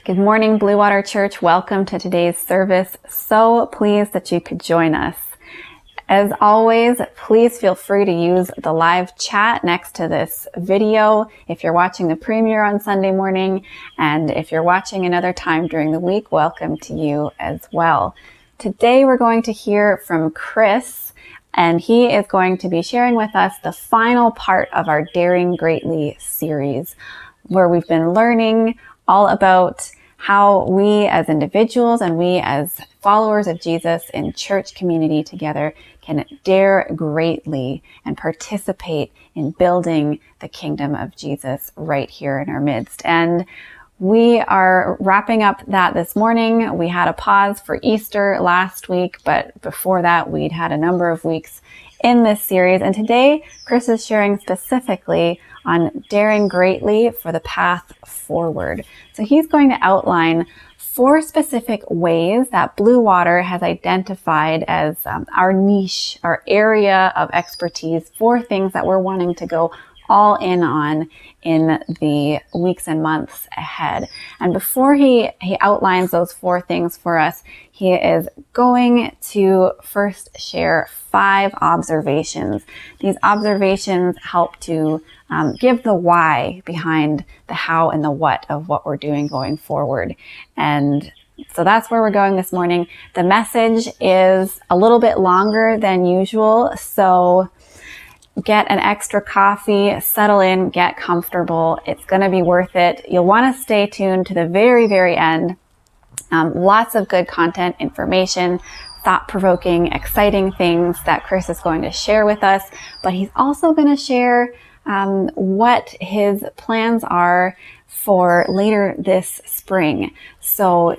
Good morning, Bluewater Church. Welcome to today's service. So pleased that you could join us. As always, please feel free to use the live chat next to this video if you're watching the premiere on Sunday morning, and if you're watching another time during the week, welcome to you as well. Today we're going to hear from Chris, and he is going to be sharing with us the final part of our Daring Greatly series, where we've been learning all about how we as individuals and we as followers of Jesus in church community together can dare greatly and participate in building the kingdom of Jesus right here in our midst. And we are wrapping up that this morning. We had a pause for Easter last week, but before that we'd had a number of weeks in this series. And today Chris is sharing specifically on daring greatly for the path forward. So he's going to outline 4 specific ways that Bluewater has identified as our niche, our area of expertise, 4 things that we're wanting to go all in on in the weeks and months ahead. And before he outlines those 4 things for us, he is going to first share 5 observations. These observations help to give the why behind the how and the what of what we're doing going forward. And so that's where we're going this morning. The message is a little bit longer than usual, so get an extra coffee, settle in, get comfortable. It's going to be worth it. You'll want to stay tuned to the very, very end. Lots of good content, information, thought-provoking, exciting things that Chris is going to share with us, but he's also going to share what his plans are for later this spring. So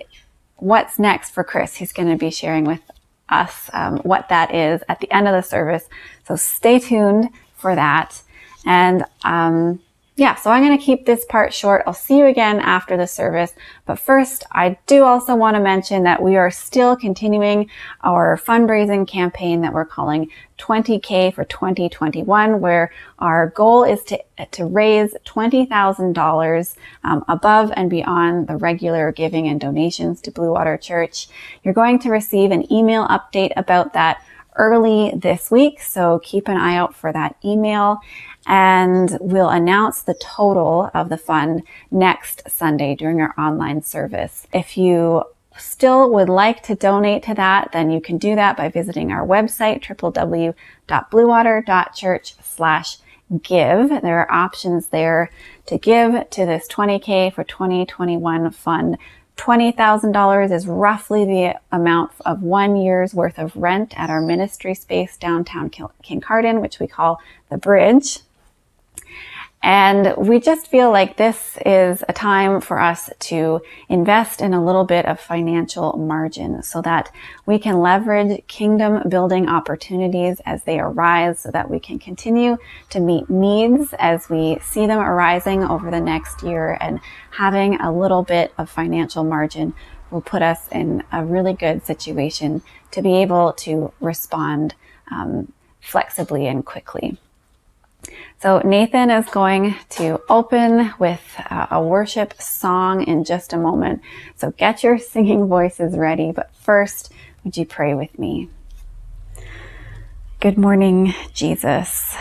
what's next for Chris? He's going to be sharing with us what that is at the end of the service. So stay tuned for that. And so I'm going to keep this part short. I'll see you again after the service. But first, I do also want to mention that we are still continuing our fundraising campaign that we're calling 20K for 2021, where our goal is to raise $20,000 above and beyond the regular giving and donations to Bluewater Church. You're going to receive an email update about that early this week, so keep an eye out for that email. And we'll announce the total of the fund next Sunday during our online service. If you still would like to donate to that, then you can do that by visiting our website, www.bluewater.church/give. There are options there to give to this 20K for 2021 fund. $20,000 is roughly the amount of 1 year's worth of rent at our ministry space downtown Kincardine, which we call the Bridge. And we just feel like this is a time for us to invest in a little bit of financial margin so that we can leverage kingdom building opportunities as they arise, so that we can continue to meet needs as we see them arising over the next year. And having a little bit of financial margin will put us in a really good situation to be able to respond flexibly and quickly. So Nathan is going to open with a worship song in just a moment. So get your singing voices ready. But first, would you pray with me? Good morning, Jesus.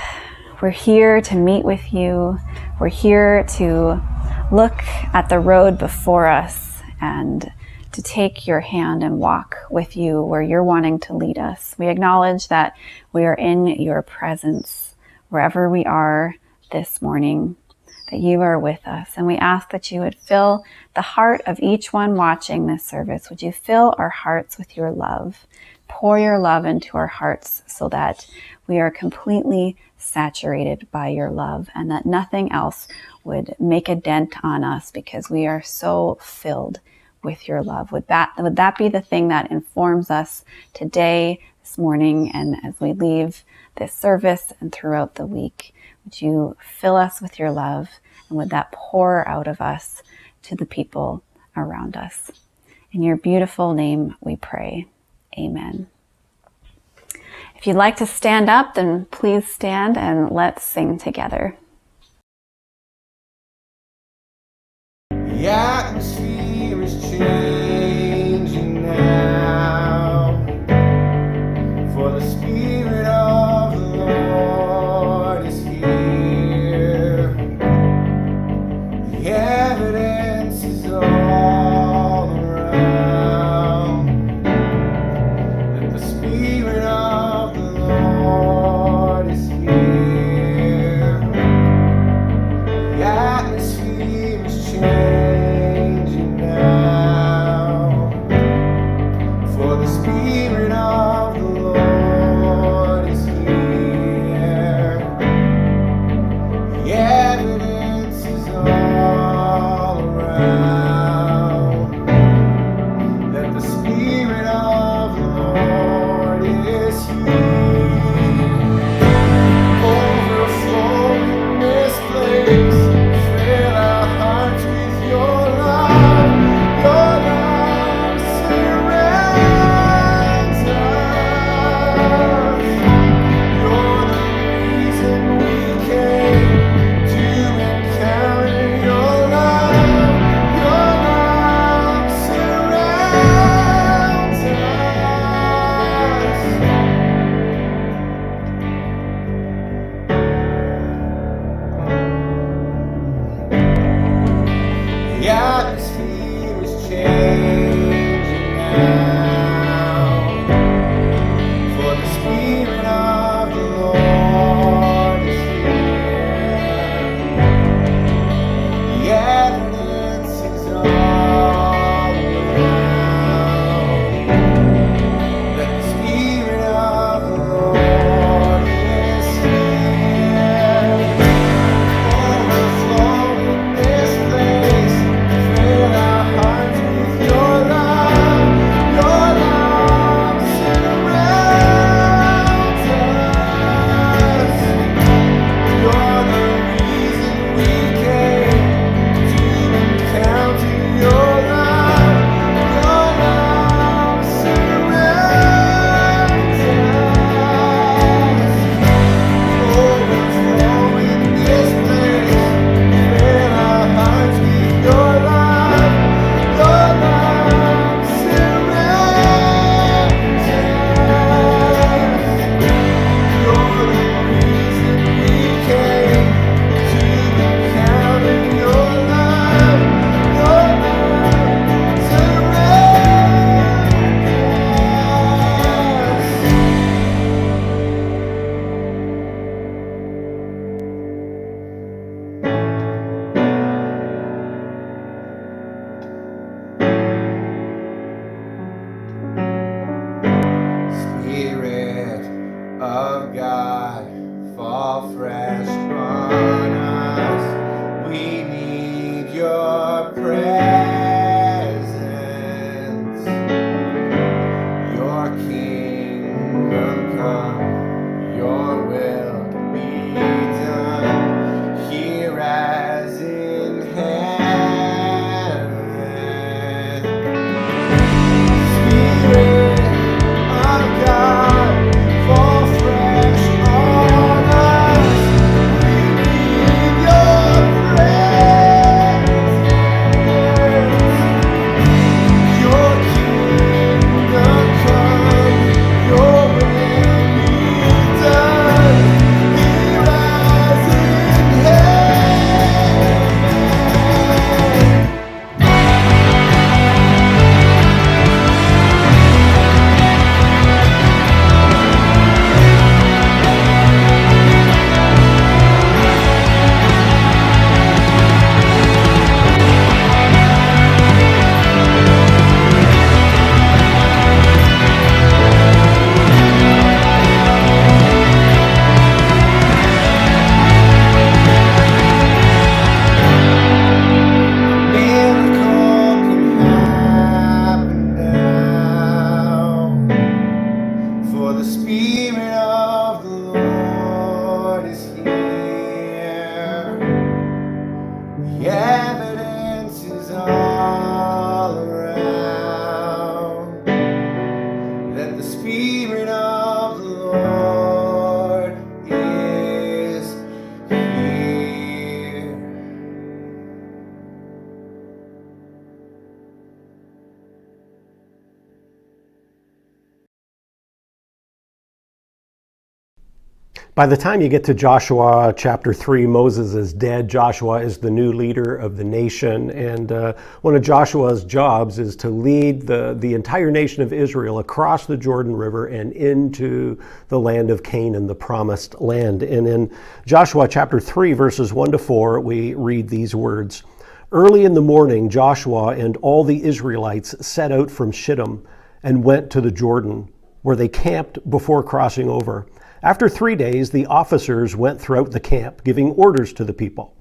We're here to meet with you. We're here to look at the road before us and to take your hand and walk with you where you're wanting to lead us. We acknowledge that we are in your presence wherever we are this morning, that you are with us. And we ask that you would fill the heart of each one watching this service. Would you fill our hearts with your love? Pour your love into our hearts so that we are completely saturated by your love, and that nothing else would make a dent on us because we are so filled with your love. Would that be the thing that informs us today, this morning, and as we leave this service and throughout the week? Would you fill us with your love, and would that pour out of us to the people around us? In your beautiful name we pray. Amen. If you'd like to stand up, then please stand and let's sing together. The atmosphere changing now, for the Spirit of the Lord is here. The evidence is all around that the Spirit of the Lord is here. The atmosphere is changing now, for the Spirit of the Lord is here. The evidence is all around that the Spirit of the Lord is here. Overflow in this place. Fill our hearts with your love. Your love surrounds us. You're the reason we came to encounter your love. Your love surrounds us. The atmosphere is changing now, for the Spirit of the Lord is here. The evidence is all around that the Spirit of the Lord is here. Overflow in this place. Fill our hearts with your love. Your love surrounds us. You're the reason we came to encounter your love. Your love surrounds us. Overflow in this place. Fill our hearts with your love. Your love surrounds us. You're the reason we came to encounter your love. Your love Spirit of God, fall fresh on us. We need your presence. Your kingdom come, your will be done, here as in heaven. Spirit of God, fall fresh on us. We need your presence. By the time you get to Joshua chapter 3, Moses is dead. Joshua is the new leader of the nation. And one of Joshua's jobs is to lead the entire nation of Israel across the Jordan River and into the land of Canaan, the promised land. And in Joshua chapter 3, verses 1 to 4, we read these words. Early in the morning, Joshua and all the Israelites set out from Shittim and went to the Jordan, where they camped before crossing over. After 3 days, the officers went throughout the camp, giving orders to the people.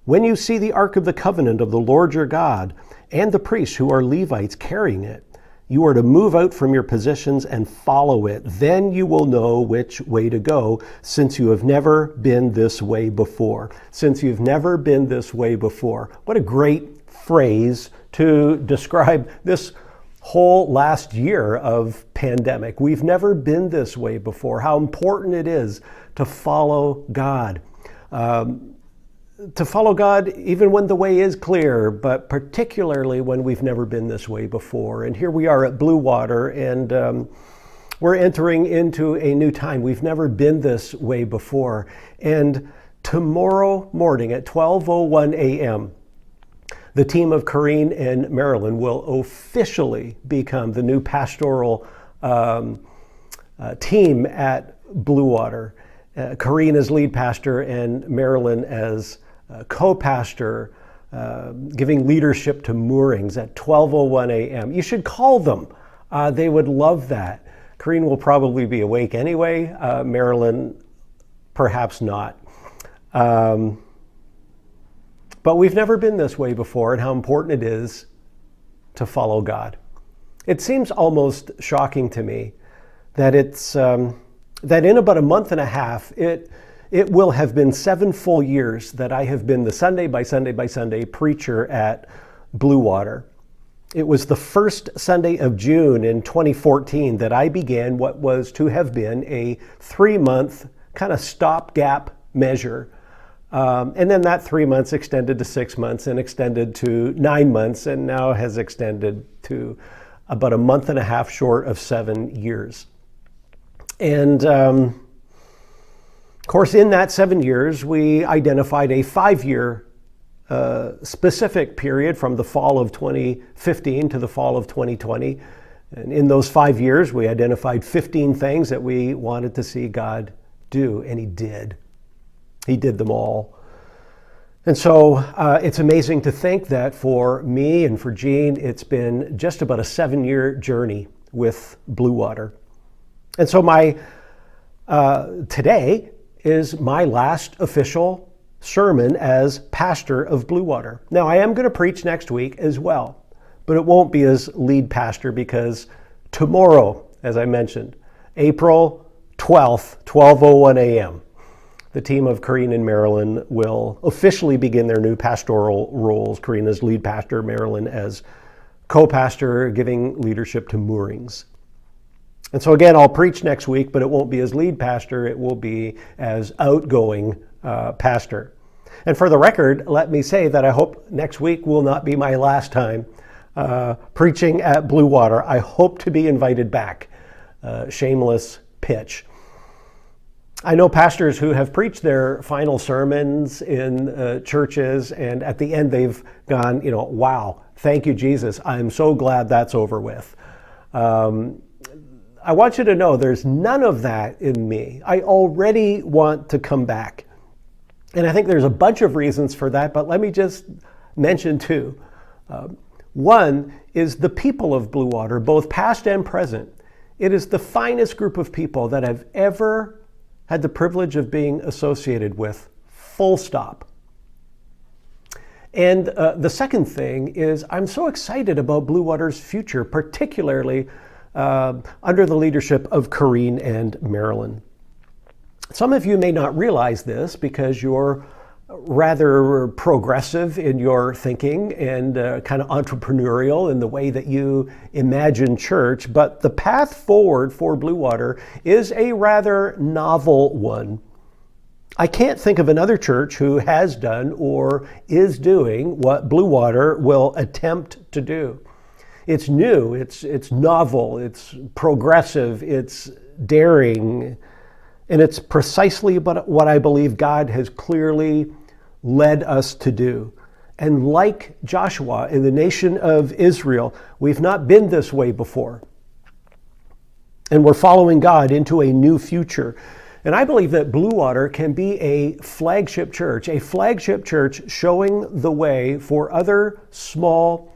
When you see the Ark of the Covenant of the Lord your God and the priests who are Levites carrying it, you are to move out from your positions and follow it. Then you will know which way to go, since you have never been this way before. Since you've never been this way before. What a great phrase to describe this whole last year of pandemic. We've never been this way before. How important it is to follow God. To follow God even when the way is clear, but particularly when we've never been this way before. And here we are at Bluewater, and we're entering into a new time. We've never been this way before. And tomorrow morning at 12:01 a.m., the team of Corrine and Marilyn will officially become the new pastoral team at Bluewater. Corrine as lead pastor and Marilyn as co-pastor, giving leadership to Moorings at 12:01 a.m. You should call them. They would love that. Corrine will probably be awake anyway. Marilyn, perhaps not. But we've never been this way before, and how important it is to follow God. It seems almost shocking to me that that in about a month and a half, it will have been 7 full years that I have been the Sunday by Sunday preacher at Bluewater. It was the first Sunday of June in 2014 that I began what was to have been a 3-month kind of stopgap measure. And then that 3 months extended to 6 months and extended to 9 months, and now has extended to about a month and a half short of 7 years. And of course, in that 7 years, we identified a 5-year specific period from the fall of 2015 to the fall of 2020. And in those 5 years, we identified 15 things that we wanted to see God do, and He did. He did them all. And so it's amazing to think that for me and for Jean, it's been just about a 7-year journey with Bluewater. And so today is my last official sermon as pastor of Bluewater. Now, I am going to preach next week as well, but it won't be as lead pastor, because tomorrow, as I mentioned, April 12th, 12:01 a.m., the team of Corrine and Marilyn will officially begin their new pastoral roles. Corrine as lead pastor, Marilyn as co-pastor, giving leadership to Moorings. And so again, I'll preach next week, but it won't be as lead pastor. It will be as outgoing pastor. And for the record, let me say that I hope next week will not be my last time preaching at Bluewater. I hope to be invited back. Shameless pitch. I know pastors who have preached their final sermons in churches, and at the end they've gone, wow, thank you, Jesus. I'm so glad that's over with. I want you to know there's none of that in me. I already want to come back. And I think there's a bunch of reasons for that, but let me just mention two. One is the people of Bluewater, both past and present. It is the finest group of people that I've ever had the privilege of being associated with, full stop. And the second thing is I'm so excited about Bluewater's future, particularly under the leadership of Corrine and Marilyn. Some of you may not realize this because you're rather progressive in your thinking and kind of entrepreneurial in the way that you imagine church, but the path forward for Bluewater is a rather novel one. I can't think of another church who has done or is doing what Bluewater will attempt to do. It's new, it's novel, it's progressive, it's daring, And it's precisely what I believe God has clearly led us to do. And like Joshua in the nation of Israel, we've not been this way before. And we're following God into a new future. And I believe that Bluewater can be a flagship church showing the way for other small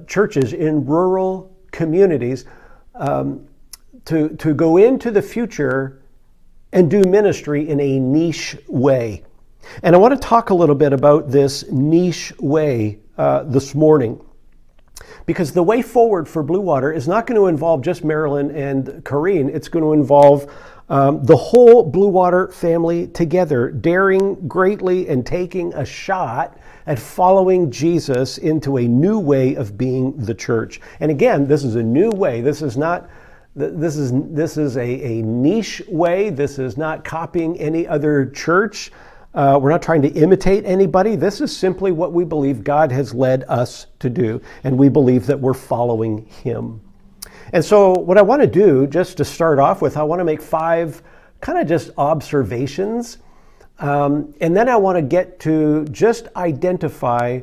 churches in rural communities to go into the future and do ministry in a niche way. And I want to talk a little bit about this niche way this morning, because the way forward for Bluewater is not going to involve just Marilyn and Corrine. It's going to involve the whole Bluewater family together, daring greatly and taking a shot at following Jesus into a new way of being the church. And again, this is a new way. This is not. This is a niche way. This is not copying any other church. We're not trying to imitate anybody. This is simply what we believe God has led us to do, and we believe that we're following Him. And so what I want to do, just to start off with, I want to make 5 kind of just observations, and then I want to get to just identify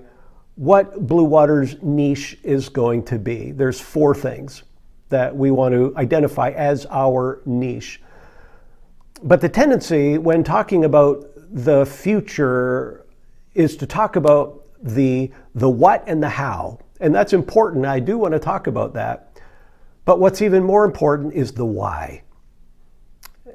what Bluewater's niche is going to be. There's 4 things that we want to identify as our niche. But the tendency when talking about the future is to talk about the what and the how. And that's important. I do want to talk about that. But what's even more important is the why.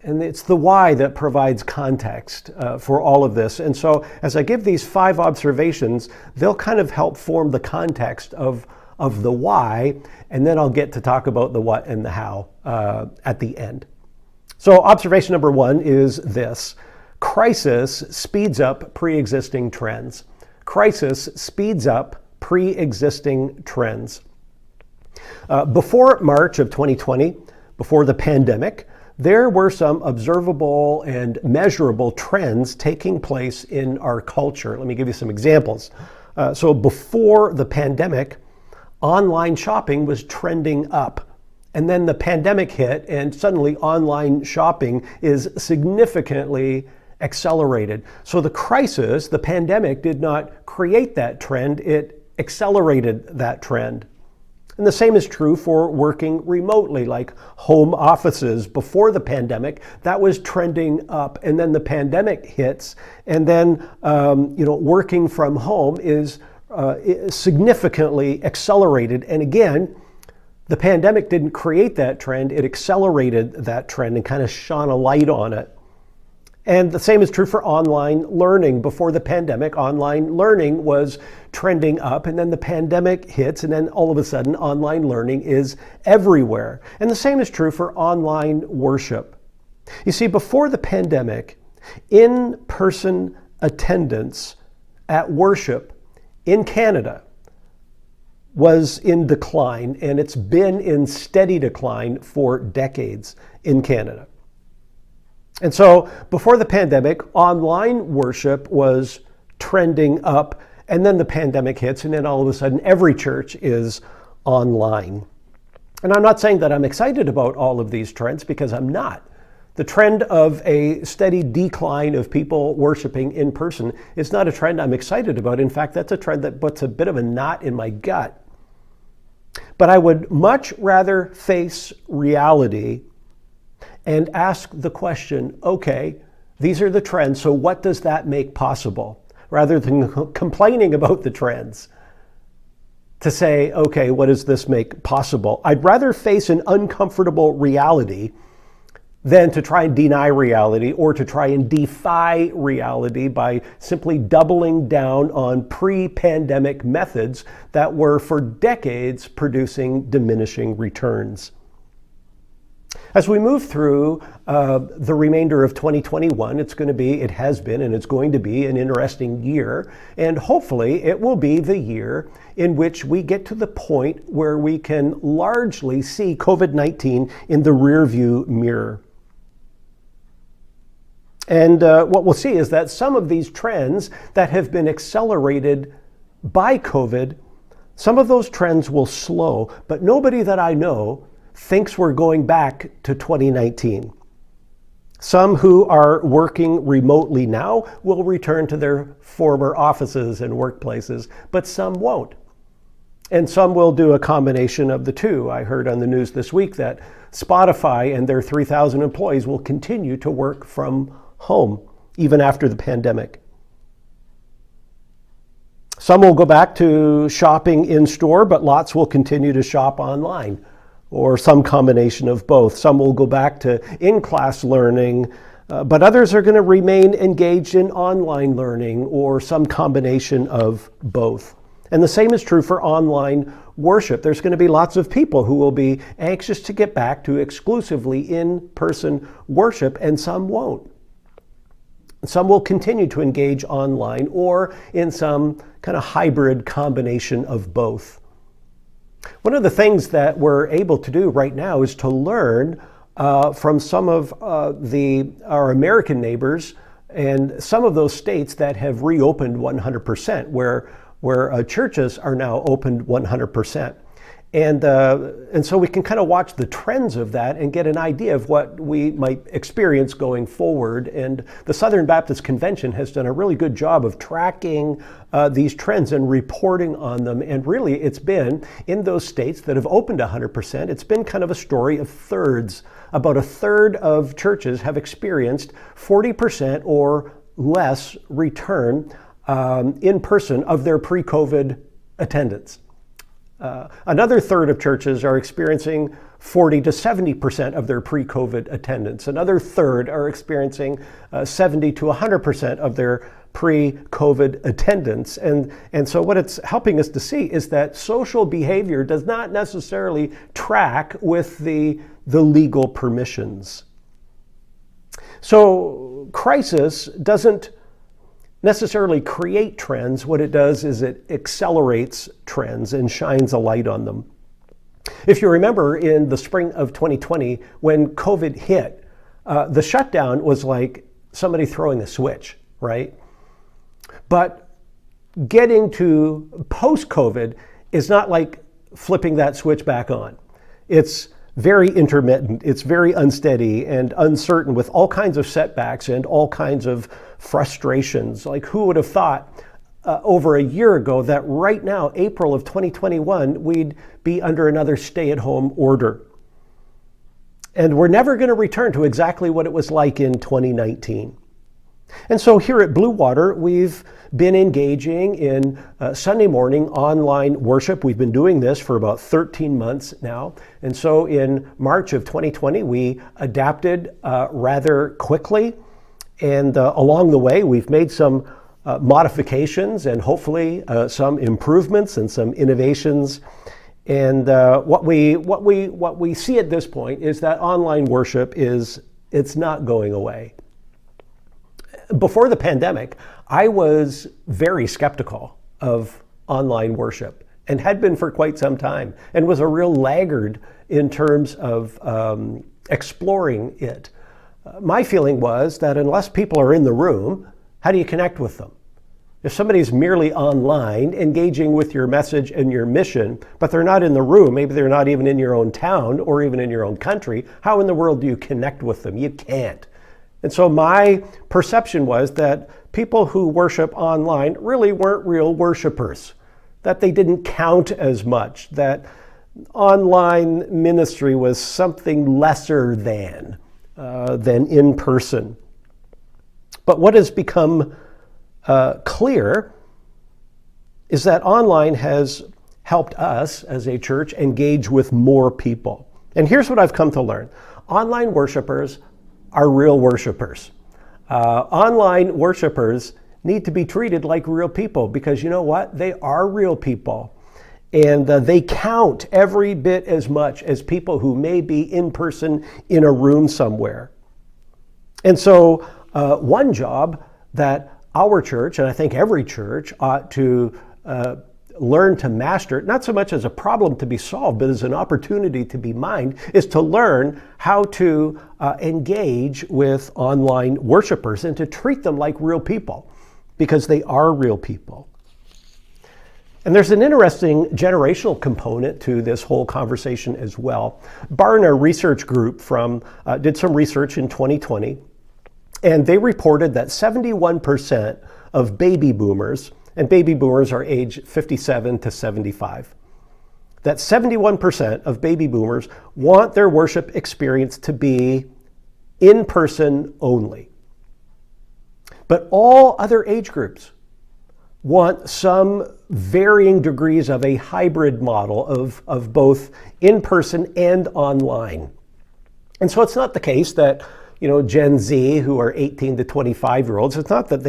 And it's the why that provides context for all of this. And so as I give these 5 observations, they'll kind of help form the context of the why, and then I'll get to talk about the what and the how at the end. So observation number 1 is this: crisis speeds up pre-existing trends. Crisis speeds up pre-existing trends. Before March of 2020, before the pandemic, there were some observable and measurable trends taking place in our culture. Let me give you some examples. So before the pandemic, online shopping was trending up. And then the pandemic hit, and suddenly online shopping is significantly accelerated. So the crisis, the pandemic, did not create that trend, it accelerated that trend. And the same is true for working remotely, like home offices. Before the pandemic, that was trending up, and then the pandemic hits, and then working from home is significantly accelerated. And again, the pandemic didn't create that trend, it accelerated that trend and kind of shone a light on it. And the same is true for online learning. Before the pandemic, online learning was trending up, and then the pandemic hits, and then all of a sudden online learning is everywhere. And the same is true for online worship. You see, before the pandemic, in-person attendance at worship in Canada was in decline, and it's been in steady decline for decades in Canada. And so before the pandemic, online worship was trending up, and then the pandemic hits, and then all of a sudden every church is online. And I'm not saying that I'm excited about all of these trends, because I'm not. The trend of a steady decline of people worshiping in person is not a trend I'm excited about. In fact, that's a trend that puts a bit of a knot in my gut. But I would much rather face reality and ask the question, okay, these are the trends, so what does that make possible? Rather than complaining about the trends, to say, okay, what does this make possible? I'd rather face an uncomfortable reality than to try and deny reality or to try and defy reality by simply doubling down on pre-pandemic methods that were for decades producing diminishing returns. As we move through the remainder of 2021, it has been, and it's going to be an interesting year. And hopefully it will be the year in which we get to the point where we can largely see COVID-19 in the rearview mirror. And what we'll see is that some of these trends that have been accelerated by COVID, some of those trends will slow, but nobody that I know thinks we're going back to 2019. Some who are working remotely now will return to their former offices and workplaces, but some won't. And some will do a combination of the two. I heard on the news this week that Spotify and their 3,000 employees will continue to work from home, even after the pandemic. Some will go back to shopping in store, but lots will continue to shop online, or some combination of both. Some will go back to in-class learning, but others are going to remain engaged in online learning, or some combination of both. And the same is true for online worship. There's going to be lots of people who will be anxious to get back to exclusively in-person worship, and some won't. Some will continue to engage online or in some kind of hybrid combination of both. One of the things that we're able to do right now is to learn from some of our American neighbors and some of those states that have reopened 100%, where churches are now opened 100%. And so we can kind of watch the trends of that and get an idea of what we might experience going forward. And the Southern Baptist Convention has done a really good job of tracking these trends and reporting on them. And really, it's been in those states that have opened 100%, it's been kind of a story of thirds. About a third of churches have experienced 40% or less return in person of their pre-COVID attendance. Another third of churches are experiencing 40 to 70% of their pre-COVID attendance. Another third are experiencing 70 to 100% of their pre-COVID attendance. And so what it's helping us to see is that social behavior does not necessarily track with the legal permissions. So crisis doesn't necessarily create trends. What it does is it accelerates trends and shines a light on them. If you remember in the spring of 2020, when COVID hit, the shutdown was like somebody throwing a switch, right? But getting to post-COVID is not like flipping that switch back on. It's very intermittent, it's very unsteady and uncertain, with all kinds of setbacks and all kinds of frustrations. Like, who would have thought over a year ago that right now, April of 2021, we'd be under another stay-at-home order. And we're never going to return to exactly what it was like in 2019. And so here at Bluewater, we've been engaging in Sunday morning online worship. We've been doing this for about 13 months now. And so in March of 2020, we adapted rather quickly. And along the way, we've made some modifications and hopefully some improvements and some innovations. And what we see at this point is that online worship it's not going away. Before the pandemic, I was very skeptical of online worship and had been for quite some time, and was a real laggard in terms of exploring it. My feeling was that unless people are in the room, how do you connect with them? If somebody's merely online engaging with your message and your mission, but they're not in the room, maybe they're not even in your own town or even in your own country, how in the world do you connect with them? You can't. And so my perception was that people who worship online really weren't real worshipers, that they didn't count as much, that online ministry was something lesser than in person. But what has become clear is that online has helped us as a church engage with more people. And here's what I've come to learn. Online worshipers are real worshipers. Online worshipers need to be treated like real people, because you know what? They are real people. And they count every bit as much as people who may be in person in a room somewhere. And so one job that our church, and I think every church, ought to learn to master, not so much as a problem to be solved, but as an opportunity to be mined, is to learn how to engage with online worshipers and to treat them like real people, because they are real people. And there's an interesting generational component to this whole conversation as well. Barna Research Group did some research in 2020, And they reported that 71% of baby boomers, and baby boomers are age 57 to 75, that 71% of baby boomers want their worship experience to be in person only. But all other age groups want some varying degrees of a hybrid model of both in person and online. And so it's not the case that, Gen Z, who are 18 to 25-year-olds, it's not that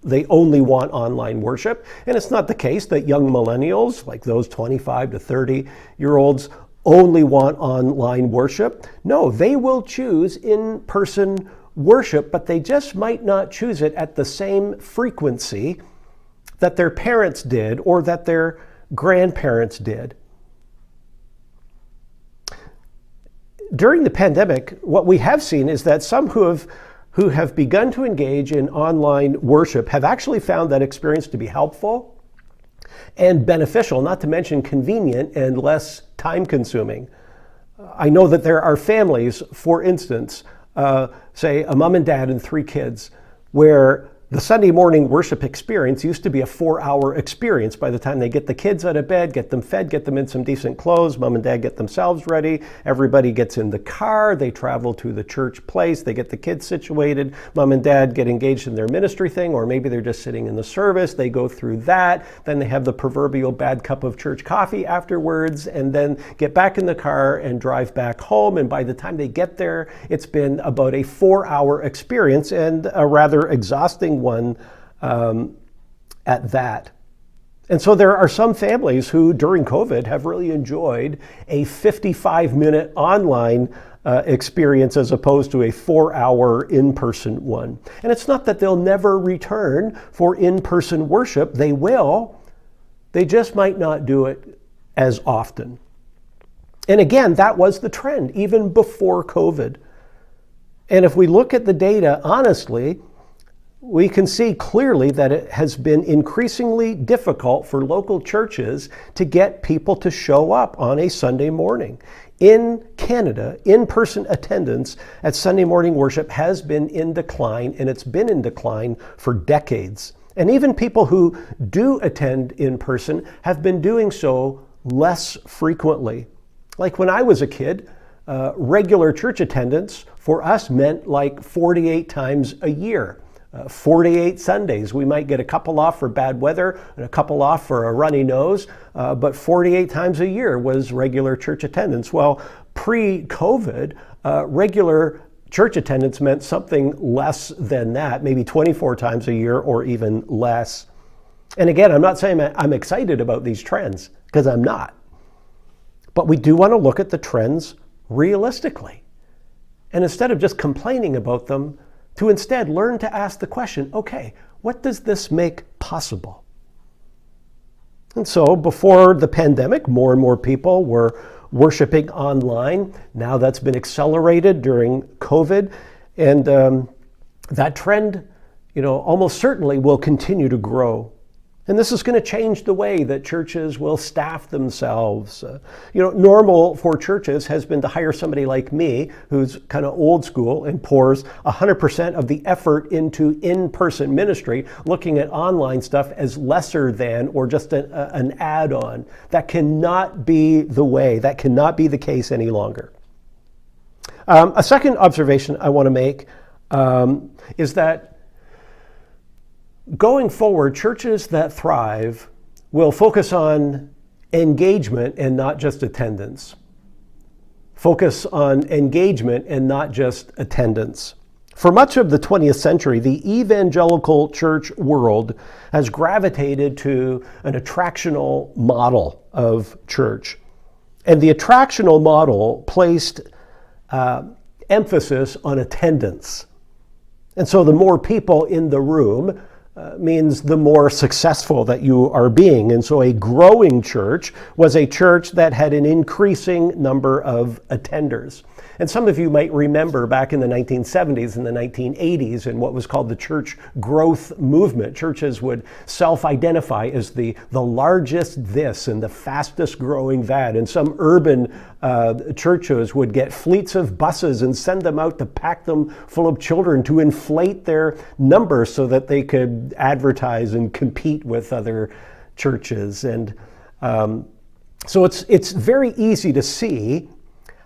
they only want online worship. And it's not the case that young millennials, like those 25 to 30-year-olds, only want online worship. No, they will choose in-person worship, but they just might not choose it at the same frequency that their parents did or that their grandparents did. During the pandemic, what we have seen is that some who have begun to engage in online worship have actually found that experience to be helpful and beneficial, not to mention convenient and less time-consuming. I know that there are families, for instance, say a mom and dad and 3 kids, where the Sunday morning worship experience used to be a 4-hour experience. By the time they get the kids out of bed, get them fed, get them in some decent clothes, mom and dad get themselves ready, everybody gets in the car, they travel to the church place, they get the kids situated, mom and dad get engaged in their ministry thing, or maybe they're just sitting in the service, they go through that, then they have the proverbial bad cup of church coffee afterwards, and then get back in the car and drive back home, and by the time they get there, it's been about a 4-hour experience, and a rather exhausting one at that. And so there are some families who during COVID have really enjoyed a 55-minute online experience as opposed to a 4-hour in-person one. And it's not that they'll never return for in-person worship. They will. They just might not do it as often. And again, that was the trend even before COVID. And if we look at the data honestly, we can see clearly that it has been increasingly difficult for local churches to get people to show up on a Sunday morning. In Canada, in-person attendance at Sunday morning worship has been in decline, and it's been in decline for decades. And even people who do attend in person have been doing so less frequently. Like when I was a kid, regular church attendance for us meant like 48 times a year. 48 Sundays. We might get a couple off for bad weather and a couple off for a runny nose, but 48 times a year was regular church attendance. Well, pre-COVID, regular church attendance meant something less than that, maybe 24 times a year or even less. And again, I'm not saying I'm excited about these trends, because I'm not. But we do want to look at the trends realistically. And instead of just complaining about them, to instead learn to ask the question, okay, what does this make possible? And so before the pandemic, more and more people were worshiping online. Now that's been accelerated during COVID. And that trend, almost certainly will continue to grow. And this is going to change the way that churches will staff themselves. Normal for churches has been to hire somebody like me, who's kind of old school and pours 100% of the effort into in-person ministry, looking at online stuff as lesser than or just an add-on. That cannot be the way. That cannot be the case any longer. A second observation I want to make is that going forward, churches that thrive will focus on engagement and not just attendance. Focus on engagement and not just attendance. For much of the 20th century, the evangelical church world has gravitated to an attractional model of church. And the attractional model placed emphasis on attendance. And so the more people in the room, means the more successful that you are being. And so a growing church was a church that had an increasing number of attenders. And some of you might remember back in the 1970s and the 1980s in what was called the church growth movement. Churches would self-identify as the largest this and the fastest growing that. And some urban churches would get fleets of buses and send them out to pack them full of children to inflate their numbers so that they could advertise and compete with other churches. And so it's very easy to see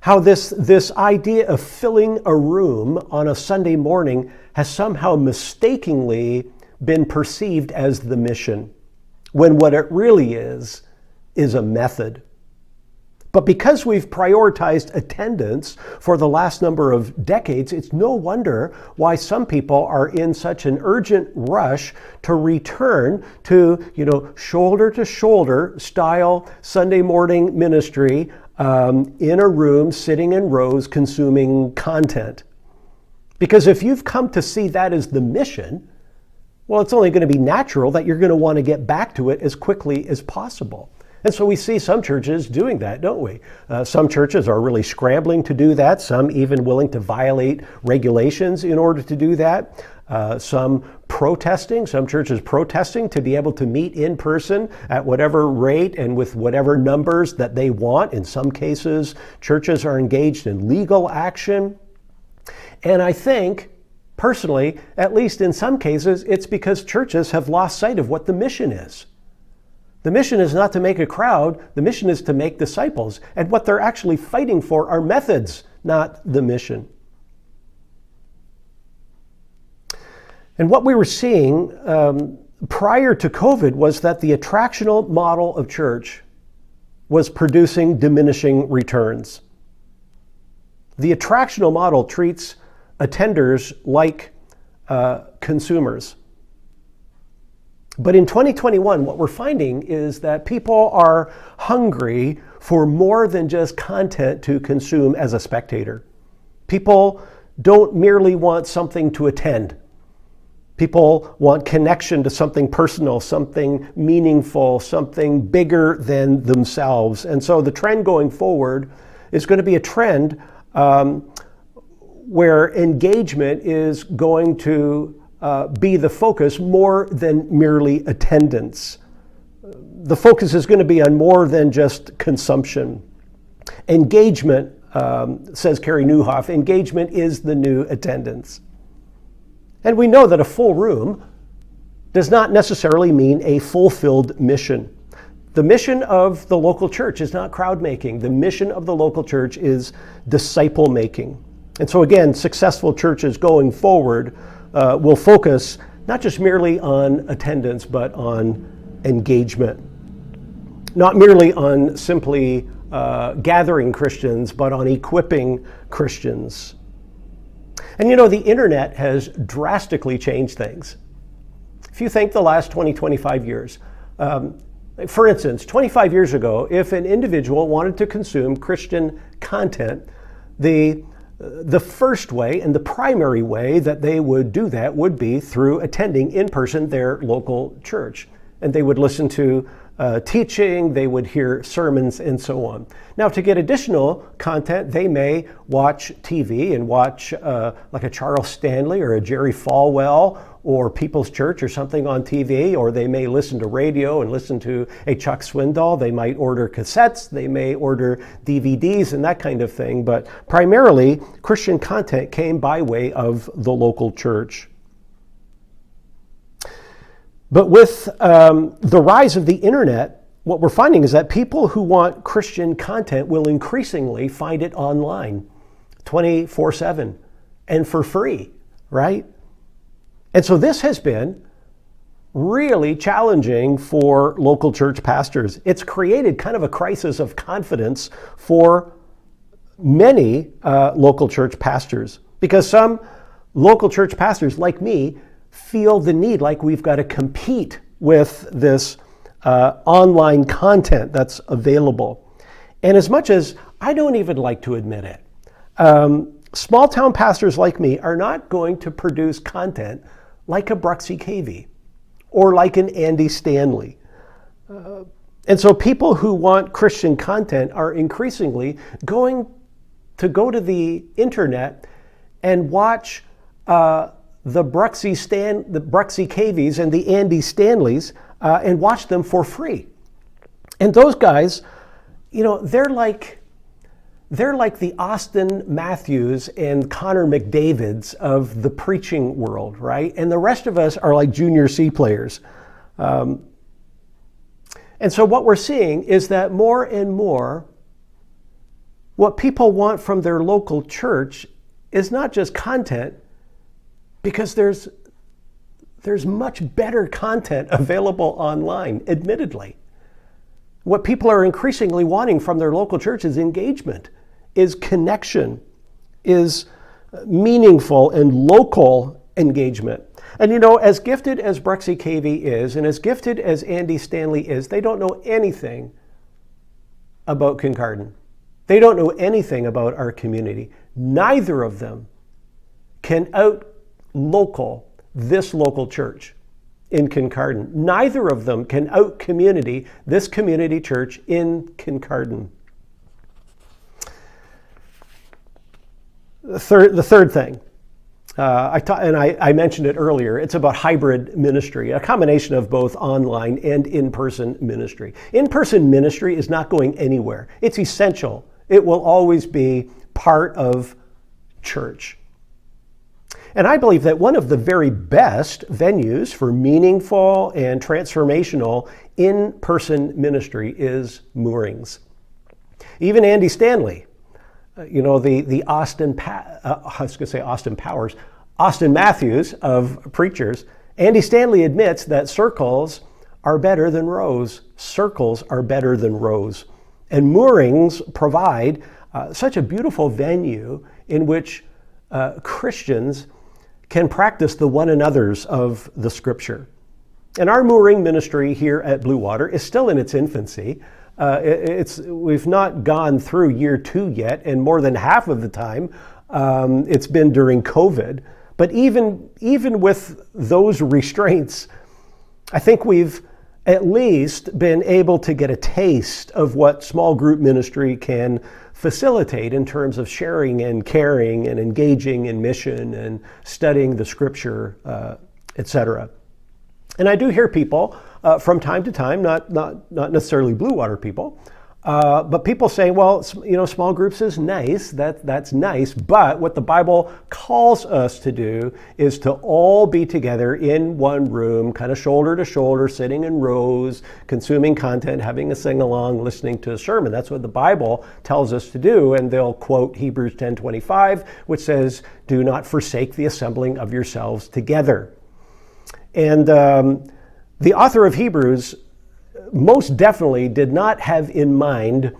how this idea of filling a room on a Sunday morning has somehow mistakenly been perceived as the mission, when what it really is a method. But because we've prioritized attendance for the last number of decades, it's no wonder why some people are in such an urgent rush to return to, shoulder to shoulder style Sunday morning ministry in a room, sitting in rows, consuming content. Because if you've come to see that as the mission, well, it's only going to be natural that you're going to want to get back to it as quickly as possible. And so we see some churches doing that, don't we? Some churches are really scrambling to do that, some even willing to violate regulations in order to do that. Some churches protesting to be able to meet in person at whatever rate and with whatever numbers that they want. In some cases, churches are engaged in legal action. And I think, personally, at least in some cases, it's because churches have lost sight of what the mission is. The mission is not to make a crowd, the mission is to make disciples. And what they're actually fighting for are methods, not the mission. And what we were seeing prior to COVID was that the attractional model of church was producing diminishing returns. The attractional model treats attenders like consumers. But in 2021, what we're finding is that people are hungry for more than just content to consume as a spectator. People don't merely want something to attend. People want connection to something personal, something meaningful, something bigger than themselves. And so the trend going forward is going to be a trend where engagement is going to be the focus more than merely attendance. The focus is going to be on more than just consumption. Engagement, says Carey Nieuwhof, engagement is the new attendance. And we know that a full room does not necessarily mean a fulfilled mission. The mission of the local church is not crowd making. The mission of the local church is disciple making. And so again, successful churches going forward will focus not just merely on attendance, but on engagement. Not merely on simply gathering Christians, but on equipping Christians. And the internet has drastically changed things. If you think the last 20, 25 years, for instance, 25 years ago, if an individual wanted to consume Christian content, the first way and the primary way that they would do that would be through attending in person their local church. And they would listen to teaching, they would hear sermons, and so on. Now, to get additional content, they may watch TV and watch like a Charles Stanley or a Jerry Falwell or People's Church or something on TV, or they may listen to radio and listen to a Chuck Swindoll. They might order cassettes, they may order DVDs and that kind of thing. But primarily, Christian content came by way of the local church. But with the rise of the internet, what we're finding is that people who want Christian content will increasingly find it online 24/7 and for free, right? And so this has been really challenging for local church pastors. It's created kind of a crisis of confidence for many local church pastors, because some local church pastors like me feel the need like we've got to compete with this online content that's available. And as much as I don't even like to admit it, small town pastors like me are not going to produce content like a Bruxy Cavey. or like an Andy Stanley. And so people who want Christian content are increasingly going to go to the internet and watch the Bruxy Caveys and the Andy Stanleys and watch them for free. And those guys, you know, they're like the Austin Matthews and Connor McDavids of the preaching world, right? And the rest of us are like junior C players. And so what we're seeing is that more and more, what people want from their local church is not just content, because there's much better content available online, admittedly. What people are increasingly wanting from their local church is engagement, is connection, is meaningful and local engagement. And you know, as gifted as Bruxy Cavey is, and as gifted as Andy Stanley is, they don't know anything about Kincardine. They don't know anything about our community. Neither of them can out-local this local church in Kincardine. Neither of them can out-community this community church in Kincardine. The third thing, I mentioned it earlier, it's about hybrid ministry, a combination of both online and in-person ministry. In-person ministry is not going anywhere. It's essential. It will always be part of church. And I believe that one of the very best venues for meaningful and transformational in-person ministry is moorings. Even Andy Stanley, the Austin Matthews of preachers, Andy Stanley admits that circles are better than rows. Circles are better than rows. And moorings provide such a beautiful venue in which Christians can practice the one another's of the Scripture. And our mooring ministry here at Bluewater is still in its infancy. We've not gone through year 2 yet, and more than half of the time it's been during COVID. But even with those restraints, I think we've at least been able to get a taste of what small group ministry can facilitate in terms of sharing and caring and engaging in mission and studying the Scripture, etc. And I do hear people from time to time, not necessarily Bluewater people, but people say, well, small groups is nice, that's nice, but what the Bible calls us to do is to all be together in one room, kind of shoulder to shoulder, sitting in rows, consuming content, having a sing-along, listening to a sermon. That's what the Bible tells us to do, and they'll quote Hebrews 10:25, which says, do not forsake the assembling of yourselves together. And the author of Hebrews most definitely did not have in mind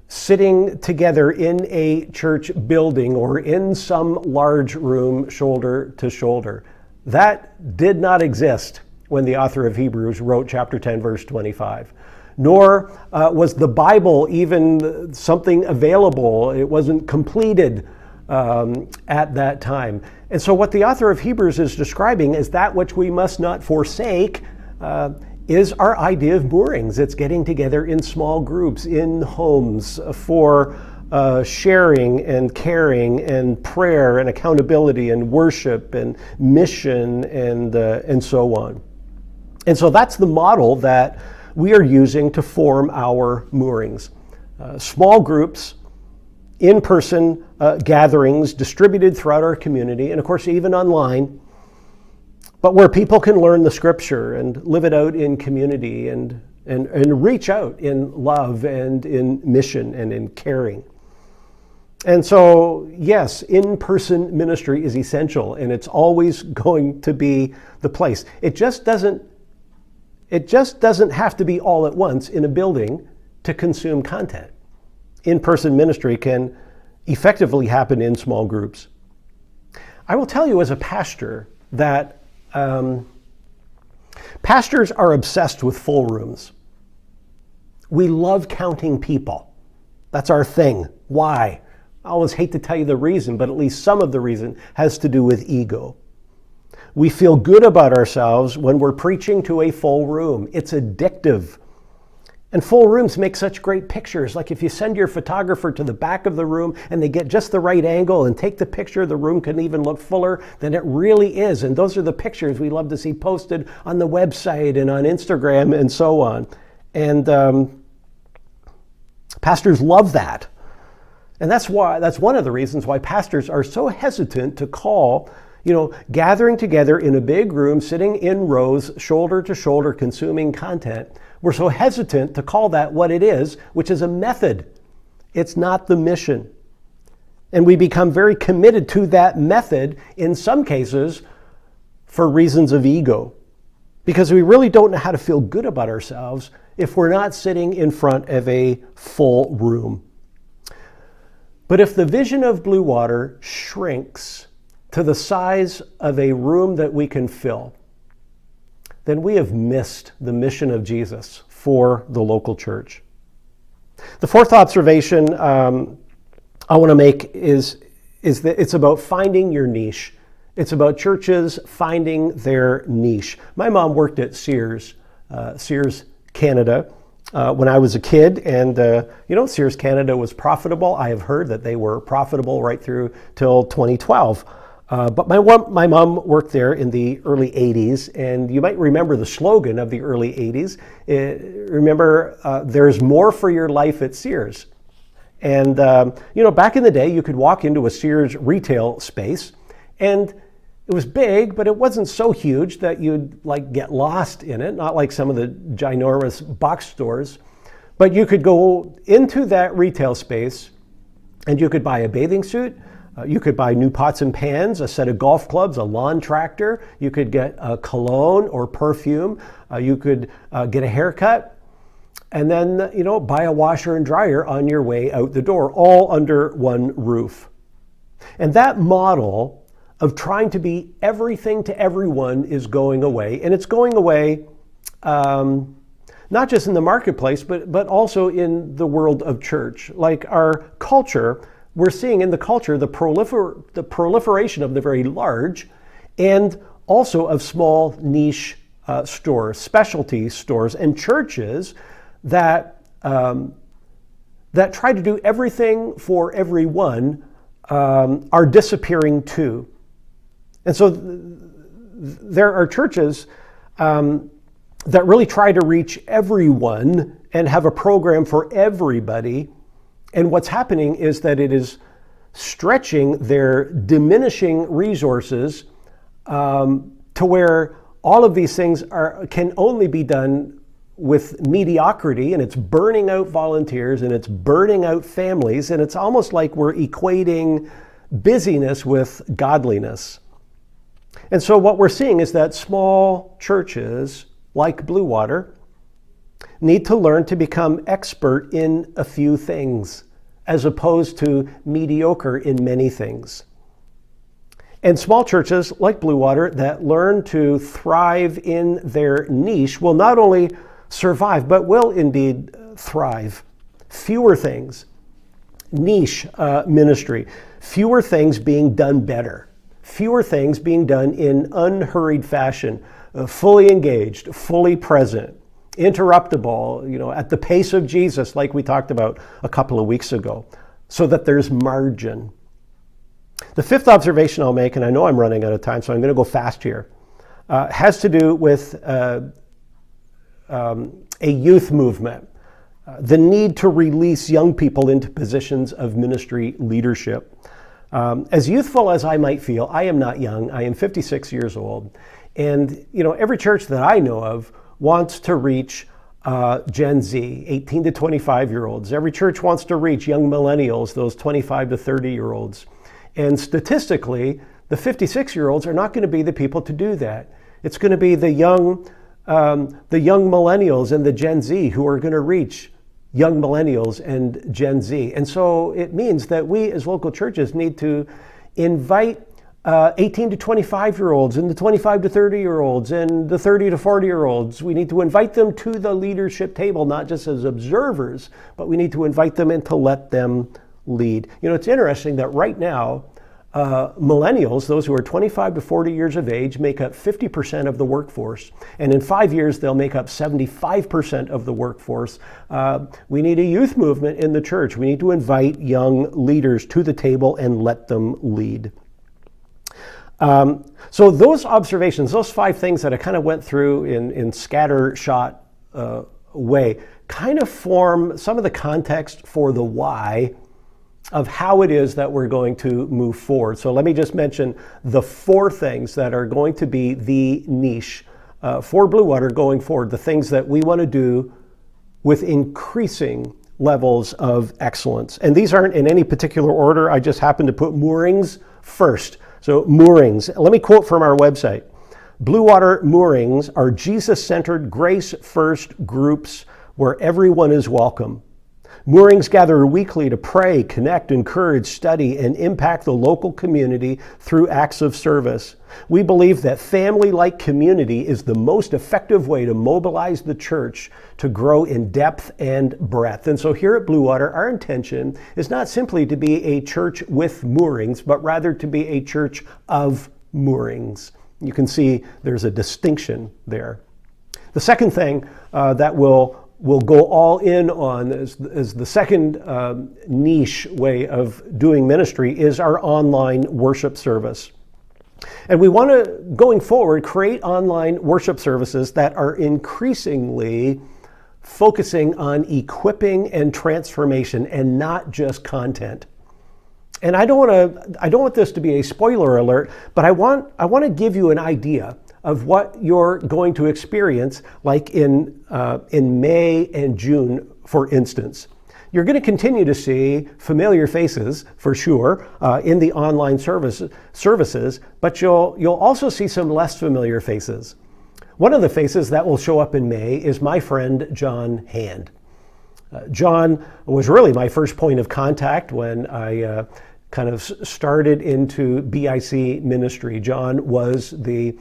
sitting together in a church building or in some large room shoulder to shoulder. That did not exist when the author of Hebrews wrote chapter 10, verse 25. Nor was the Bible even something available. It wasn't completed at that time. And so what the author of Hebrews is describing is that which we must not forsake is our idea of moorings. It's getting together in small groups, in homes for sharing and caring and prayer and accountability and worship and mission and so on. And so that's the model that we are using to form our moorings. Small groups, in-person gatherings distributed throughout our community, and of course even online, but where people can learn the Scripture and live it out in community and reach out in love and in mission and in caring. And so, yes, in-person ministry is essential, and it's always going to be the place. It just doesn't have to be all at once in a building to consume content. In-person ministry can effectively happen in small groups. I will tell you as a pastor that pastors are obsessed with full rooms. We love counting people. That's our thing. Why? I always hate to tell you the reason, but at least some of the reason has to do with ego. We feel good about ourselves when we're preaching to a full room. It's addictive. And full rooms make such great pictures. Like if you send your photographer to the back of the room and they get just the right angle and take the picture, the room can even look fuller than it really is. And those are the pictures we love to see posted on the website and on Instagram and so on. And pastors love that. And that's one of the reasons why pastors are so hesitant to call, gathering together in a big room, sitting in rows, shoulder to shoulder, consuming content. We're so hesitant to call that what it is, which is a method. It's not the mission. And we become very committed to that method, in some cases, for reasons of ego. Because we really don't know how to feel good about ourselves if we're not sitting in front of a full room. But if the vision of Bluewater shrinks to the size of a room that we can fill, then we have missed the mission of Jesus for the local church. The fourth observation I want to make is that it's about finding your niche. It's about churches finding their niche. My mom worked at Sears Canada, when I was a kid, and Sears Canada was profitable. I have heard that they were profitable right through till 2012. But my mom worked there in the early 80s, and you might remember the slogan of the early 80s. There's more for your life at Sears. And, back in the day, you could walk into a Sears retail space, and it was big, but it wasn't so huge that you'd get lost in it, not like some of the ginormous box stores. But you could go into that retail space, and you could buy a bathing suit. You could buy new pots and pans, a set of golf clubs, a lawn tractor. You could get a cologne or perfume. You could get a haircut. And then, buy a washer and dryer on your way out the door, all under one roof. And that model of trying to be everything to everyone is going away. And it's going away not just in the marketplace, but also in the world of church. Like our culture, we're seeing in the culture the proliferation of the very large and also of small niche stores, specialty stores, and churches that try to do everything for everyone are disappearing too. And so there are churches that really try to reach everyone and have a program for everybody. And what's happening is that it is stretching their diminishing resources to where all of these things can only be done with mediocrity, and it's burning out volunteers, and it's burning out families, and it's almost like we're equating busyness with godliness. And so what we're seeing is that small churches like Bluewater need to learn to become expert in a few things as opposed to mediocre in many things. And small churches like Bluewater that learn to thrive in their niche will not only survive, but will indeed thrive. Fewer things, niche ministry, fewer things being done better, fewer things being done in unhurried fashion, fully engaged, fully present, interruptible, at the pace of Jesus, like we talked about a couple of weeks ago, so that there's margin. The fifth observation I'll make, and I know I'm running out of time, so I'm going to go fast here, has to do with a youth movement, the need to release young people into positions of ministry leadership. As youthful as I might feel, I am not young. I am 56 years old. And, every church that I know of wants to reach Gen Z, 18 to 25-year-olds. Every church wants to reach young millennials, those 25 to 30-year-olds. And statistically, the 56-year-olds are not going to be the people to do that. It's going to be the young millennials and the Gen Z who are going to reach young millennials and Gen Z. And so it means that we as local churches need to invite 18 to 25-year-olds and the 25 to 30-year-olds and the 30 to 40-year-olds. We need to invite them to the leadership table, not just as observers, but we need to invite them and to let them lead. It's interesting that right now, Millennials, those who are 25 to 40 years of age, make up 50% of the workforce. And in 5 years, they'll make up 75% of the workforce. We need a youth movement in the church. We need to invite young leaders to the table and let them lead. So those observations, those 5 things that I kind of went through in scattershot way, kind of form some of the context for the why of how it is that we're going to move forward. So let me just mention the 4 things that are going to be the niche for Bluewater going forward, the things that we want to do with increasing levels of excellence. And these aren't in any particular order. I just happen to put moorings first. So moorings, let me quote from our website. Bluewater moorings are Jesus-centered, grace-first groups where everyone is welcome. Moorings gather weekly to pray, connect, encourage, study, and impact the local community through acts of service. We believe that family-like community is the most effective way to mobilize the church to grow in depth and breadth. And so here at Bluewater, our intention is not simply to be a church with moorings, but rather to be a church of moorings. You can see there's a distinction there. The second thing that we'll go all in on as the second niche way of doing ministry is our online worship service. And we want to, going forward, create online worship services that are increasingly focusing on equipping and transformation and not just content. And I don't want this to be a spoiler alert, but I want to give you an idea of what you're going to experience, like in May and June, for instance. You're going to continue to see familiar faces, for sure, in the online services, but you'll also see some less familiar faces. One of the faces that will show up in May is my friend John Hand. John was really my first point of contact when I kind of started into BIC ministry. John was he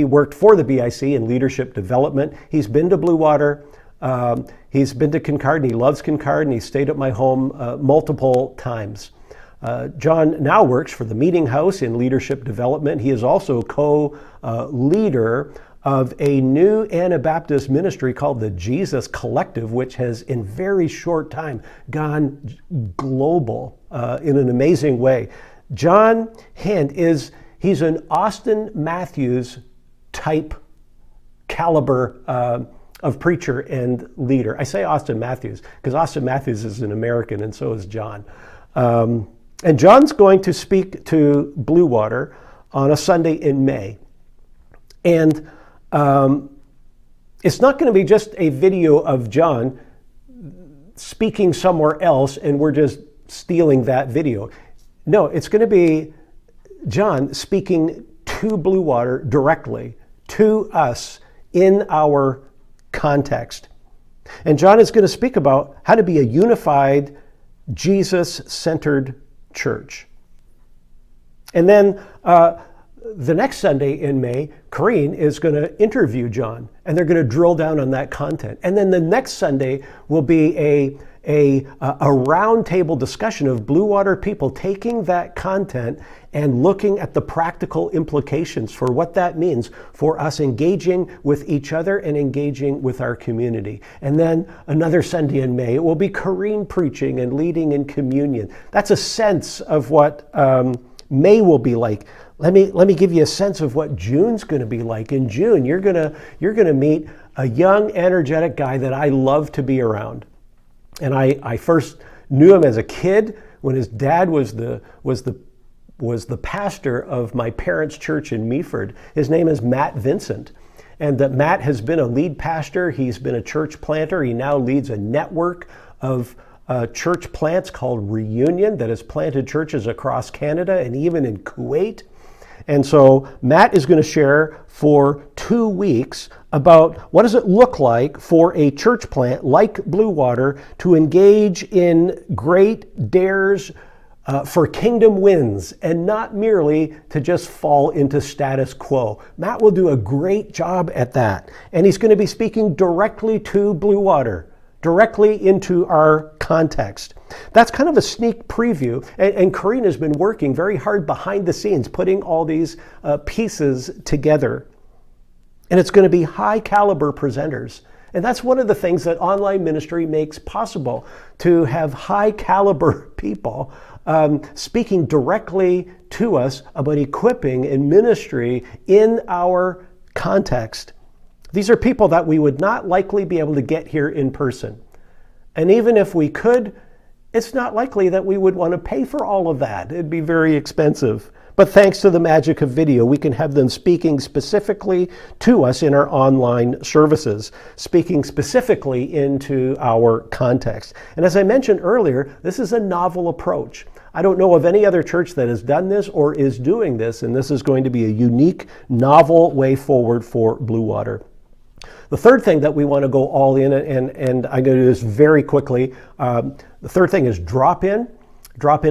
worked for the BIC in leadership development. He's been to Bluewater. He's been to Kincardine. He loves Kincardine. He stayed at my home multiple times. John now works for the Meeting House in leadership development. He is also co-leader of a new Anabaptist ministry called the Jesus Collective, which has in very short time gone global in an amazing way. John Hand he's an Austin Matthews type caliber of preacher and leader. I say Austin Matthews because Austin Matthews is an American and so is John. And John's going to speak to Bluewater on a Sunday in May. And it's not going to be just a video of John speaking somewhere else and we're just stealing that video. No, it's going to be John speaking to Bluewater directly, to us in our context. And John is going to speak about how to be a unified, Jesus-centered church. And then the next Sunday in May, Corrine is going to interview John, and they're going to drill down on that content. And then the next Sunday will be a roundtable discussion of Bluewater people taking that content and looking at the practical implications for what that means for us engaging with each other and engaging with our community. And then another Sunday in May, it will be Corrine preaching and leading in communion. That's a sense of what May will be like. Let me give you a sense of what June's going to be like. In June, you're gonna meet a young, energetic guy that I love to be around. And I first knew him as a kid when his dad was the pastor of my parents' church in Meaford. His name is Matt Vincent. And that Matt has been a lead pastor. He's been a church planter. He now leads a network of church plants called Reunion that has planted churches across Canada and even in Kuwait. And so Matt is going to share for 2 weeks about what does it look like for a church plant like Bluewater to engage in great dares for kingdom wins and not merely to just fall into status quo. Matt will do a great job at that. And he's going to be speaking directly to Bluewater. directly into our context. That's kind of a sneak preview, and Corinne has been working very hard behind the scenes, putting all these pieces together. And it's going to be high caliber presenters. And that's one of the things that online ministry makes possible, to have high caliber people speaking directly to us about equipping and ministry in our context. These are people that we would not likely be able to get here in person. And even if we could, it's not likely that we would want to pay for all of that. It'd be very expensive. But thanks to the magic of video, we can have them speaking specifically to us in our online services, speaking specifically into our context. And as I mentioned earlier, this is a novel approach. I don't know of any other church that has done this or is doing this, and this is going to be a unique, novel way forward for Bluewater. The third thing that we want to go all in, and I'm going to do this very quickly, the third thing is drop in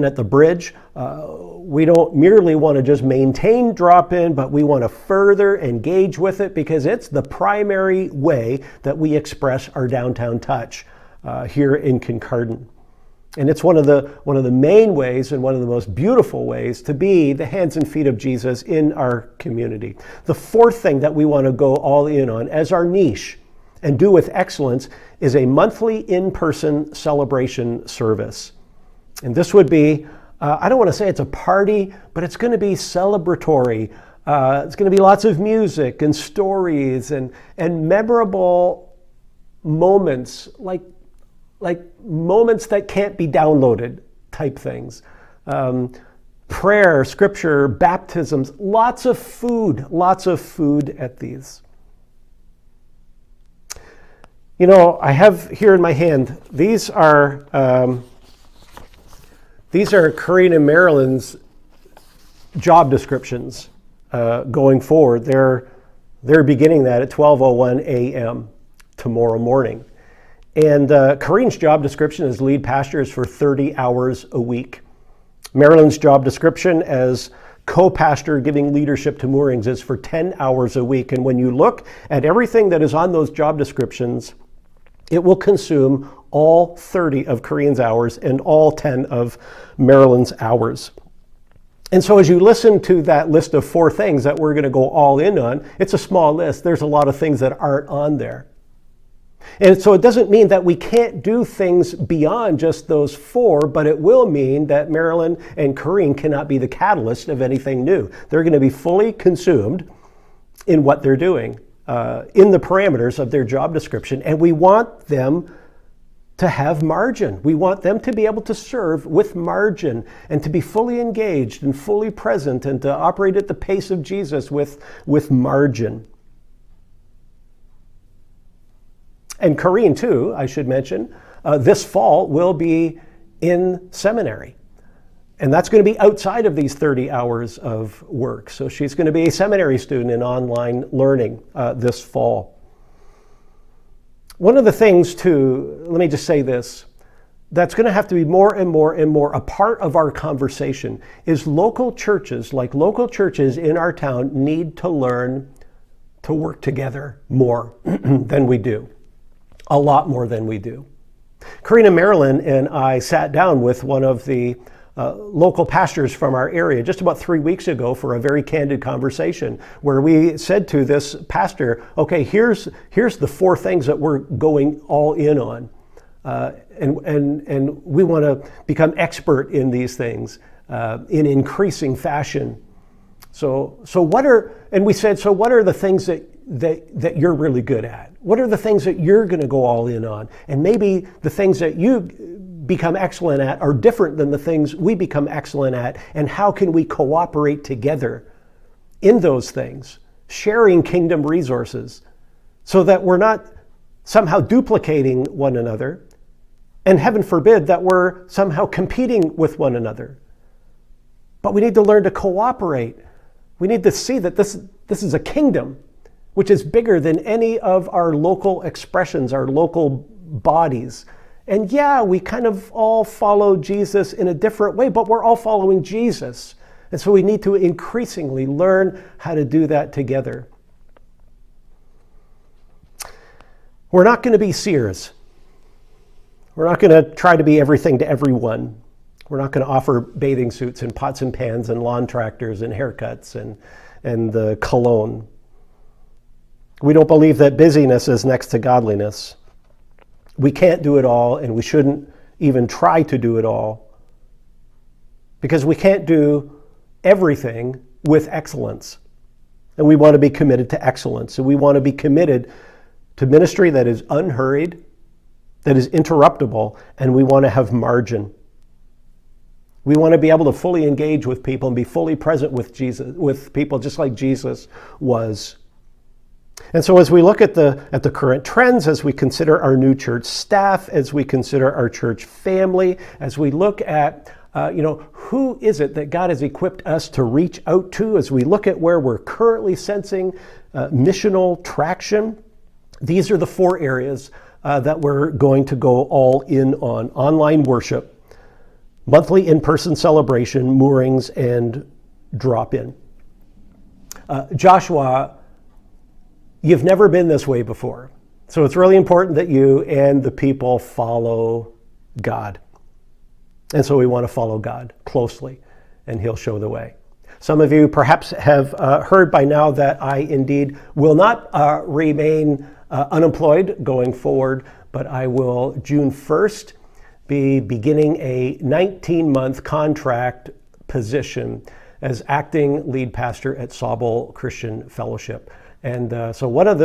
at the bridge. We don't merely want to just maintain drop-in, but we want to further engage with it, because it's the primary way that we express our downtown touch here in Kincardine. And it's one of the main ways and one of the most beautiful ways to be the hands and feet of Jesus in our community. The fourth thing that we want to go all in on as our niche and do with excellence is a monthly in-person celebration service. And this would be, I don't want to say it's a party, but it's going to be celebratory. It's going to be lots of music and stories and memorable moments, like moments that can't be downloaded type things. Prayer, scripture, baptisms, lots of food at these. You know, I have here in my hand, these are Corinne and Marilyn's job descriptions going forward. They're beginning that at 12:01 a.m. tomorrow morning. And Corinne's job description as lead pastor is for 30 hours a week. Marilyn's job description as co-pastor giving leadership to Moorings is for 10 hours a week. And when you look at everything that is on those job descriptions, it will consume all 30 of Corinne's hours and all 10 of Marilyn's hours. And so as you listen to that list of 4 things that we're going to go all in on, it's a small list. There's a lot of things that aren't on there. And so it doesn't mean that we can't do things beyond just those 4, but it will mean that Marilyn and Corinne cannot be the catalyst of anything new. They're going to be fully consumed in what they're doing, in the parameters of their job description. And we want them to have margin. We want them to be able to serve with margin and to be fully engaged and fully present and to operate at the pace of Jesus with margin. And Corinne, too, I should mention, this fall will be in seminary. And that's going to be outside of these 30 hours of work. So she's going to be a seminary student in online learning this fall. One of the things, too, let me just say this, that's going to have to be more and more and more a part of our conversation is local churches, like local churches in our town, need to learn to work together more than we do. A lot more than we do. Corinne and Marilyn and I sat down with one of the local pastors from our area just about 3 weeks ago for a very candid conversation where we said to this pastor, okay, here's the 4 things that we're going all in on. And we want to become expert in these things in increasing fashion. So what are the things that you're really good at? What are the things that you're going to go all in on? And maybe the things that you become excellent at are different than the things we become excellent at. And how can we cooperate together in those things, sharing kingdom resources so that we're not somehow duplicating one another, and heaven forbid that we're somehow competing with one another. But we need to learn to cooperate. We need to see that this is a kingdom which is bigger than any of our local expressions, our local bodies. And yeah, we kind of all follow Jesus in a different way, but we're all following Jesus. And so we need to increasingly learn how to do that together. We're not going to be Sears. We're not going to try to be everything to everyone. We're not going to offer bathing suits and pots and pans and lawn tractors and haircuts and the cologne. We don't believe that busyness is next to godliness. We can't do it all, and we shouldn't even try to do it all, because we can't do everything with excellence. And we want to be committed to excellence. And we want to be committed to ministry that is unhurried, that is interruptible, and we want to have margin. We want to be able to fully engage with people and be fully present with Jesus, with people, just like Jesus was. And so as we look at the current trends, as we consider our new church staff, as we consider our church family, as we look at who is it that God has equipped us to reach out to, as we look at where we're currently sensing missional traction, these are the 4 areas that we're going to go all in on: online worship, monthly in-person celebration, moorings, and drop-in. Joshua, you've never been this way before. So it's really important that you and the people follow God. And so we want to follow God closely, and He'll show the way. Some of you perhaps have heard by now that I indeed will not remain unemployed going forward, but I will, June 1st, be beginning a 19-month contract position as acting lead pastor at Sauble Christian Fellowship. And so one of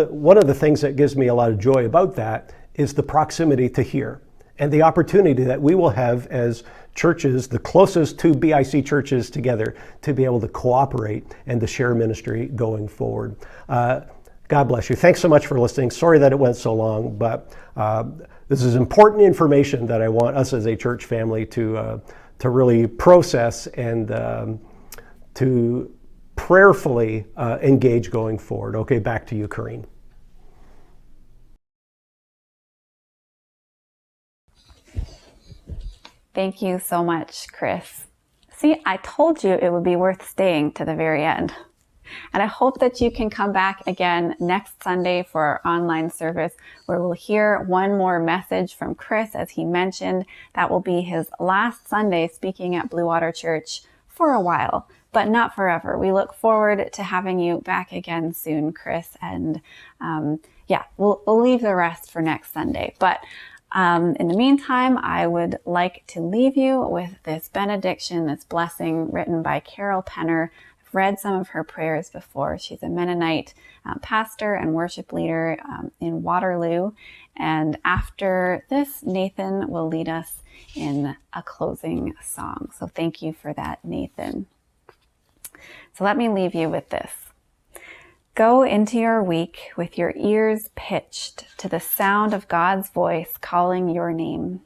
the things that gives me a lot of joy about that is the proximity to here and the opportunity that we will have as churches, the closest two BIC churches together, to be able to cooperate and to share ministry going forward. God bless you. Thanks so much for listening. Sorry that it went so long, but this is important information that I want us as a church family to really process and to prayerfully engage going forward. Okay, back to you, Corrine. Thank you so much, Chris. See, I told you it would be worth staying to the very end. And I hope that you can come back again next Sunday for our online service, where we'll hear one more message from Chris. As he mentioned, that will be his last Sunday speaking at Bluewater Church for a while, but not forever. We look forward to having you back again soon, Chris. And we'll leave the rest for next Sunday. But in the meantime, I would like to leave you with this benediction, this blessing written by Carol Penner. I've read some of her prayers before. She's a Mennonite pastor and worship leader in Waterloo. And after this, Nathan will lead us in a closing song. So thank you for that, Nathan. So let me leave you with this. Go into your week with your ears pitched to the sound of God's voice calling your name.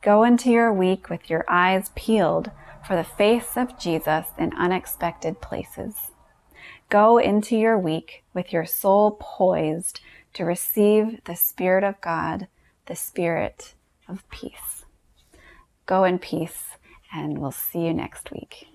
Go into your week with your eyes peeled for the face of Jesus in unexpected places. Go into your week with your soul poised to receive the Spirit of God, the Spirit of peace. Go in peace, and we'll see you next week.